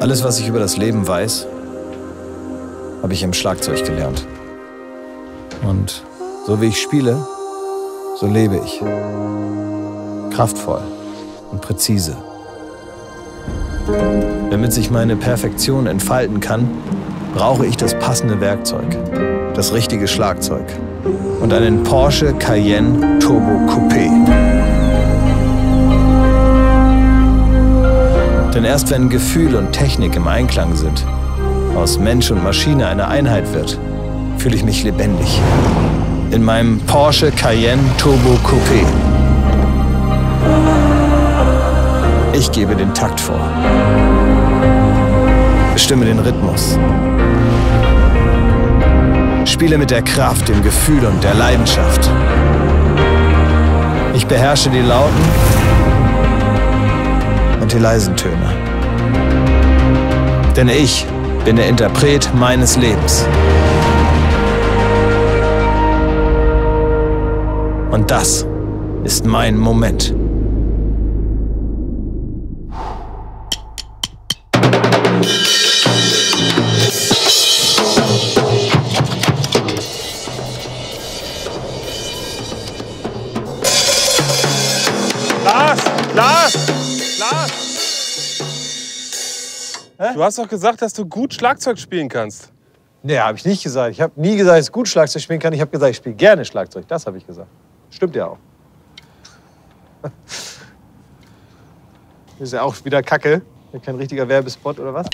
Alles, was ich über das Leben weiß, habe ich im Schlagzeug gelernt. Und so wie ich spiele, so lebe ich. Kraftvoll und präzise. Damit sich meine Perfektion entfalten kann, brauche ich das passende Werkzeug, das richtige Schlagzeug und einen Porsche Cayenne Turbo Coupé. Denn erst wenn Gefühl und Technik im Einklang sind, aus Mensch und Maschine eine Einheit wird, fühle ich mich lebendig. In meinem Porsche Cayenne Turbo Coupé. Ich gebe den Takt vor. Bestimme den Rhythmus. Spiele mit der Kraft, dem Gefühl und der Leidenschaft. Ich beherrsche die lauten und die leisen Töne. Denn ich bin der Interpret meines Lebens. Und das ist mein Moment. Lars! Hä? Du hast doch gesagt, dass du gut Schlagzeug spielen kannst. Nee, habe ich nicht gesagt. Ich habe nie gesagt, dass ich gut Schlagzeug spielen kann. Ich habe gesagt, ich spiele gerne Schlagzeug. Das habe ich gesagt. Stimmt ja auch. Ist ja auch wieder Kacke. Kein richtiger Werbespot oder was?